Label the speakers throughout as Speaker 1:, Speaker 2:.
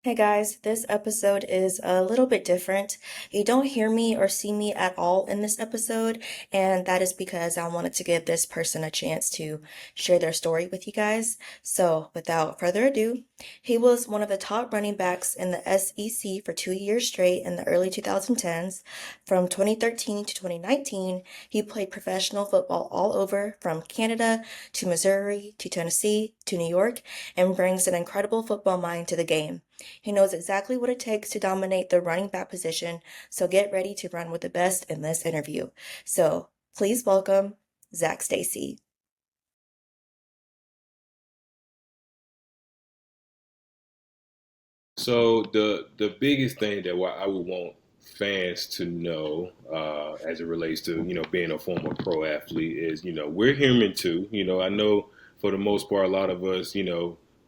Speaker 1: Hey guys, this episode is a little bit different. You don't hear me or see me at all in this episode, and that is because I wanted to give this person a chance to share their story with you guys. So, without further ado, he was one of the top running backs in the SEC for 2 years straight in the early 2010s. From 2013 to 2019, he played professional football all over, from Canada to Missouri to Tennessee to New York, and brings an incredible football mind to the game. He knows exactly what it takes to dominate the running back position, so get ready to run with the best in this interview. So please welcome Zach Stacy.
Speaker 2: So the biggest thing that I would want fans to know, as it relates to being a former pro athlete, is we're human too. I know for the most part, a lot of us,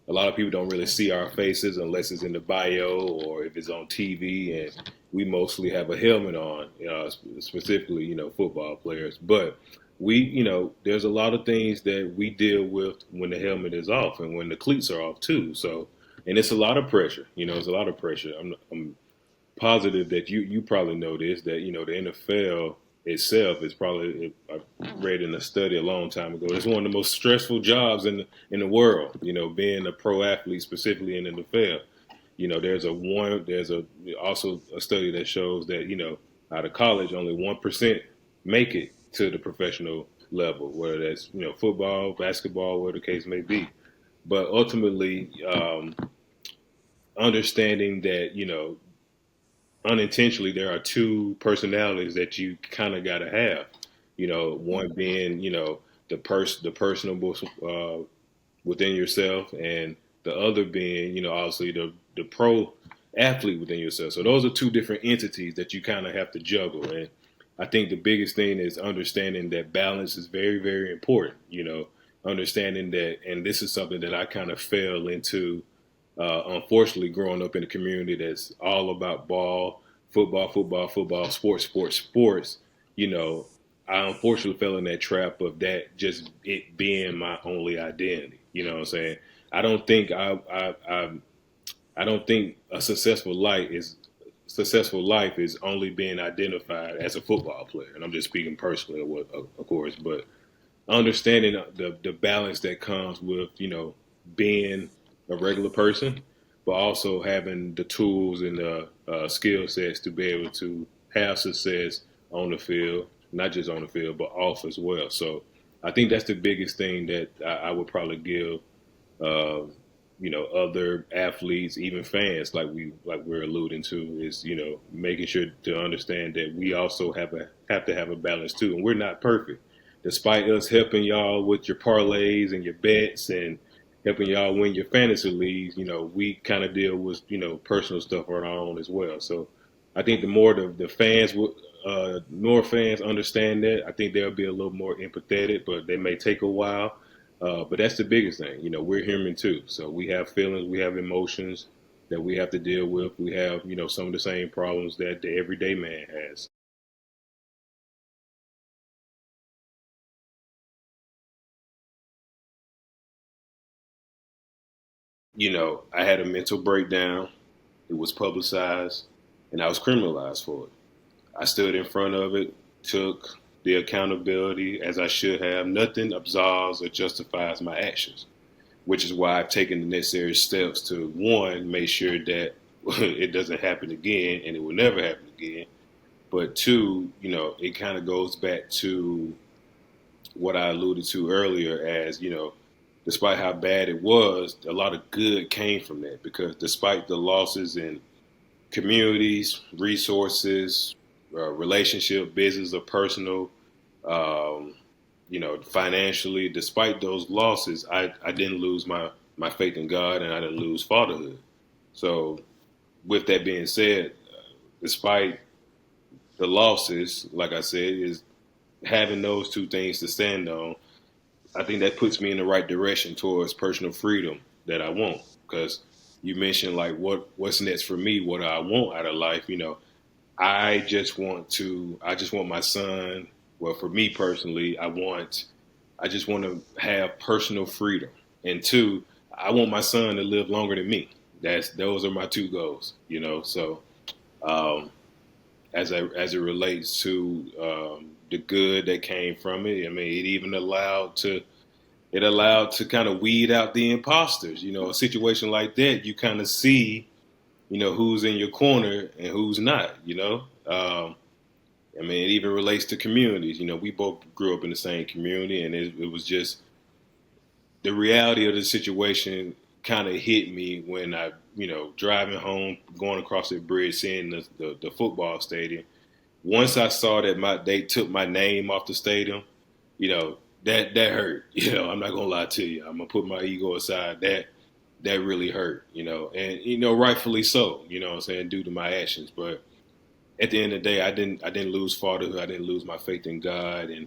Speaker 2: a lot of people don't really see our faces unless it's in the bio or if it's on TV, and we mostly have a helmet on, specifically football players. But there's a lot of things that we deal with when the helmet is off and when the cleats are off too. So and it's a lot of pressure. It's a lot of pressure. I'm positive that you probably know this, that the NFL itself is probably, I read in a study a long time ago, it's one of the most stressful jobs in the world. Being a pro athlete, specifically in the NFL. There's also a study that shows that out of college only 1% make it to the professional level, whether that's football, basketball, whatever the case may be. But ultimately, understanding that unintentionally there are two personalities that you kind of got to have. One being the personable within yourself, and the other being obviously the pro athlete within yourself. So those are two different entities that you kind of have to juggle. And I think the biggest thing is understanding that balance is very, very important. Understanding that, and this is something that I kind of fell into, unfortunately, growing up in a community that's all about ball, football, football, football, sports, sports, sports. you know, I unfortunately fell in that trap of that just it being my only identity. You know what I'm saying? I don't think I don't think a successful life is only being identified as a football player. And I'm just speaking personally, of course, but understanding the balance that comes with being a regular person, but also having the tools and the skill sets to be able to have success on the field, not just on the field, but off as well. So I think that's the biggest thing that I would probably give uh, other athletes, even fans, like we're alluding to, is making sure to understand that we also have to have a balance too, and we're not perfect. Despite us helping y'all with your parlays and your bets and helping y'all win your fantasy leagues, we kind of deal with personal stuff on our own as well. So I think the more the fans will. More fans understand that. I think they'll be a little more empathetic, but they may take a while. But that's the biggest thing. We're human too. So we have feelings, we have emotions that we have to deal with. We have, some of the same problems that the everyday man has. I had a mental breakdown. It was publicized, and I was criminalized for it. I stood in front of it, took the accountability as I should have. Nothing absolves or justifies my actions, which is why I've taken the necessary steps to, one, make sure that it doesn't happen again and it will never happen again. But two, it kind of goes back to what I alluded to earlier as, despite how bad it was, a lot of good came from that because despite the losses in communities, resources, relationship, business, or personal, um, financially, despite those losses, I didn't lose my faith in God and I didn't lose fatherhood. So, with that being said, despite the losses, like I said, is having those two things to stand on. I think that puts me in the right direction towards personal freedom that I want. Because you mentioned like what's next for me, what I want out of life. I just want my son. Well, for me personally, I just want to have personal freedom. And two, I want my son to live longer than me. those are my two goals. So um, as it relates to the good that came from it, I mean, it allowed to kind of weed out the imposters. A situation like that, you kind of see, who's in your corner and who's not. I mean, it even relates to communities. We both grew up in the same community, and it was just the reality of the situation kind of hit me when I, driving home, going across the bridge, seeing the football stadium. Once I saw that they took my name off the stadium, that hurt. I'm not gonna lie to you. I'm gonna put my ego aside. That really hurt. And rightfully so. What I'm saying, due to my actions, but at the end of the day, I didn't lose fatherhood. I didn't lose my faith in God, and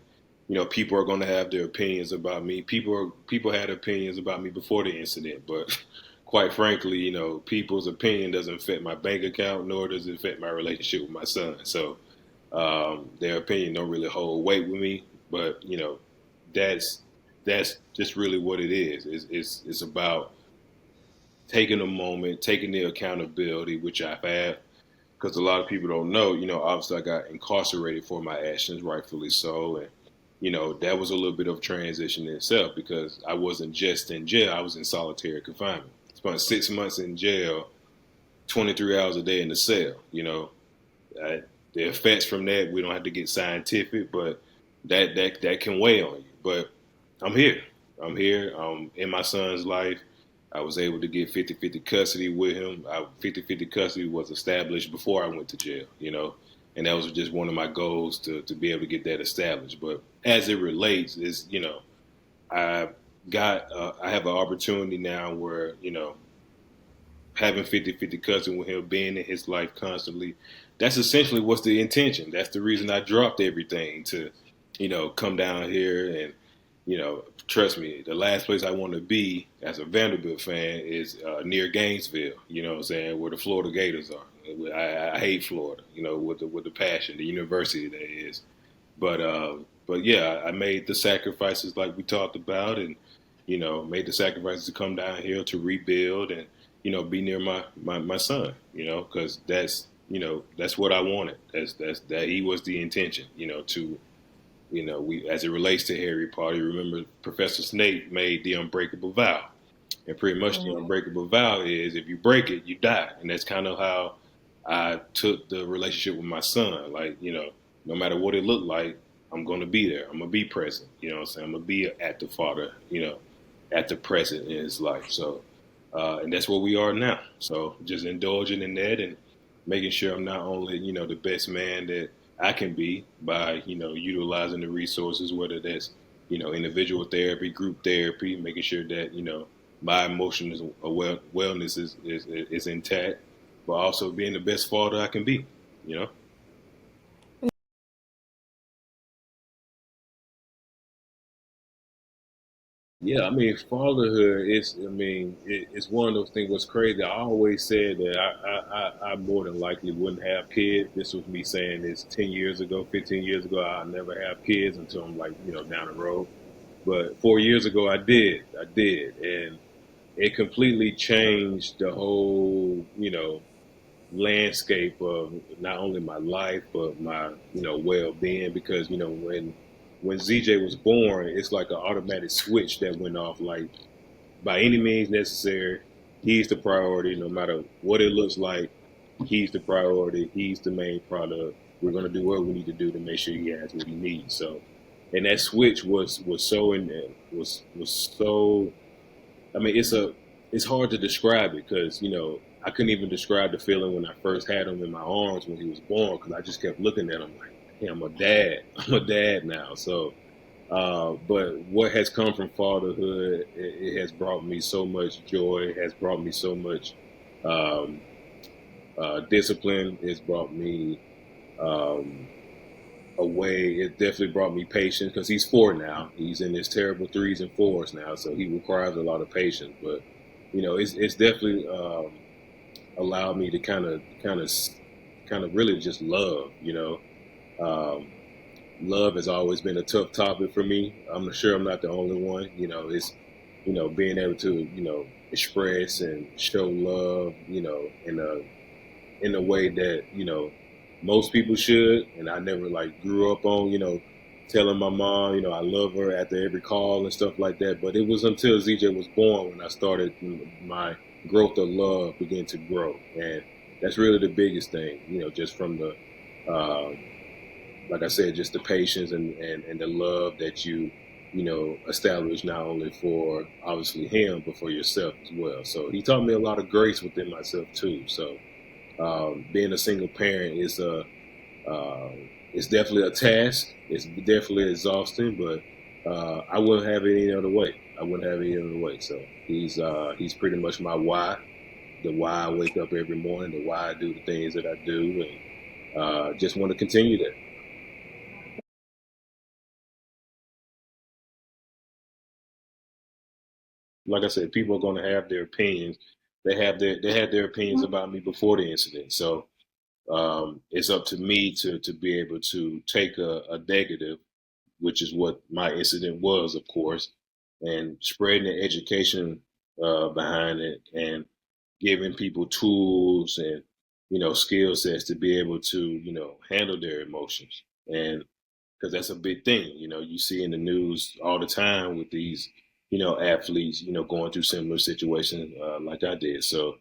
Speaker 2: people are going to have their opinions about me. People had opinions about me before the incident, but quite frankly, people's opinion doesn't affect my bank account, nor does it affect my relationship with my son. So their opinion don't really hold weight with me. But that's that's just really what it is. It's about taking a moment, taking the accountability, which I've had because a lot of people don't know, obviously I got incarcerated for my actions, rightfully so. And, that was a little bit of transition in itself because I wasn't just in jail, I was in solitary confinement. Spent 6 months in jail, 23 hours a day in the cell. The effects from that, we don't have to get scientific, but that can weigh on you. But I'm here. I'm here. In my son's life. I was able to get 50-50 custody with him. 50-50 custody was established before I went to jail, and that was just one of my goals to be able to get that established. But as it relates, is I I have an opportunity now where having 50-50 custody with him, being in his life constantly. That's essentially what's the intention. That's the reason I dropped everything to, come down here and, trust me, the last place I want to be as a Vanderbilt fan is near Gainesville, what I'm saying, where the Florida Gators are. I hate Florida, with the passion, the university that is. But yeah, I made the sacrifices like we talked about, and made the sacrifices to come down here to rebuild and be near my son, because that's what I wanted. That he was the intention, to we as it relates to Harry Potter. You remember Professor Snape made the unbreakable vow, and pretty much the
Speaker 1: Mhm.
Speaker 2: unbreakable vow is if you break it, you die, and that's kind of how I took the relationship with my son. Like no matter what it looked like, I'm gonna be there. I'm gonna be present. What I'm saying, I'm gonna be an active father. At the present in his life. So, and that's where we are now. So, just indulging in that and making sure I'm not only the best man that I can be by utilizing the resources, whether that's individual therapy, group therapy, making sure that my emotional wellness is intact, but also being the best father I can be. You know. Yeah, I mean, fatherhood is, I mean, it's one of those things. What's crazy, I always said that I more than likely wouldn't have kids. This was me saying this 10 years ago, 15 years ago. I'll never have kids until I'm like, down the road. But 4 years ago, I did. And it completely changed the whole, landscape of not only my life, but my, well being. Because, when ZJ was born, it's like an automatic switch that went off. Like, by any means necessary, he's the priority, no matter what it looks like. He's the priority. He's the main product. We're going to do what we need to do to make sure he has what he needs. So, and that switch was so in was so. I mean, it's hard to describe it because I couldn't even describe the feeling when I first had him in my arms when he was born because I just kept looking at him like, hey, I'm a dad. I'm a dad now. So but what has come from fatherhood, it has brought me so much joy. It has brought me so much um, discipline. It's brought me um, away. It definitely brought me patience because he's 4 now. He's in his terrible threes and fours now, so he requires a lot of patience. But it's definitely allowed me to kind of really just love. Um, Love has always been a tough topic for me. I'm sure I'm not the only one. It's being able to express and show love, in a way that most people should. And I never like grew up on telling my mom I love her after every call and stuff like that. But it was until ZJ was born when I started my growth of love began to grow, and that's really the biggest thing. Just from the um, like I said, just the patience and the love that you establish not only for obviously him but for yourself as well. So he taught me a lot of grace within myself too. So being a single parent is a uh, it's definitely a task. It's definitely exhausting, but I wouldn't have it any other way. I wouldn't have it any other way. So he's pretty much my why, the why I wake up every morning, the why I do the things that I do, and just want to continue that. Like I said, people are going to have their opinions. They had their opinions about me before the incident. So it's up to me to be able to take a negative, which is what my incident was, of course, and spreading the education behind it and giving people tools and skill sets to be able to handle their emotions. And because that's a big thing. You see in the news all the time with these athletes going through similar situations like I did. So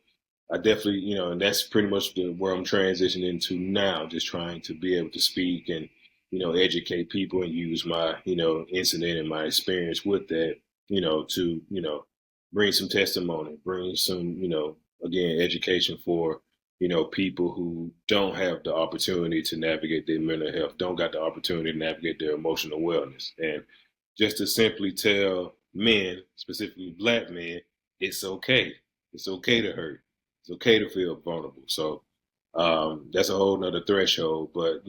Speaker 2: I definitely and that's pretty much where I'm transitioning into now, just trying to be able to speak and educate people and use my incident and my experience with that to bring some testimony, bring some again education for people who don't have the opportunity to navigate their mental health, don't got the opportunity to navigate their emotional wellness. And just to simply tell men, specifically black men, it's okay. It's okay to hurt. It's okay to feel vulnerable. So that's a whole nother threshold. But,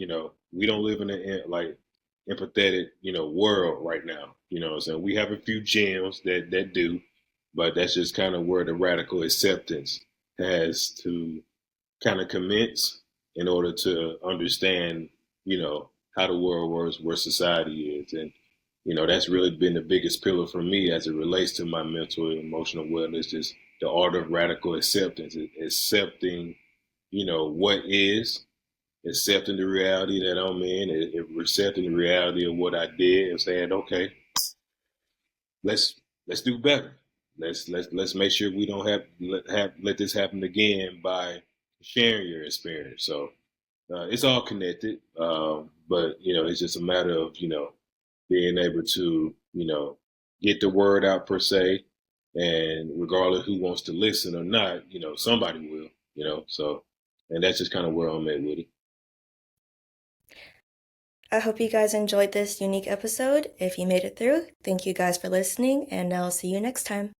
Speaker 2: we don't live in a like empathetic, world right now. What I'm saying? We have a few gems that do, but that's just kind of where the radical acceptance has to kind of commence in order to understand, how the world works, where society is. And, that's really been the biggest pillar for me as it relates to my mental and emotional wellness, just the art of radical acceptance, accepting, what is, accepting the reality that I'm in, accepting the reality of what I did and saying, okay, let's let's do better. Let's make sure we don't let this happen again by sharing your experience. So it's all connected, but it's just a matter of being able to get the word out per se, and regardless who wants to listen or not, somebody will. So and that's just kind of where I'm at with it.
Speaker 1: I hope you guys enjoyed this unique episode. If you made it through, thank you guys for listening, and I'll see you next time.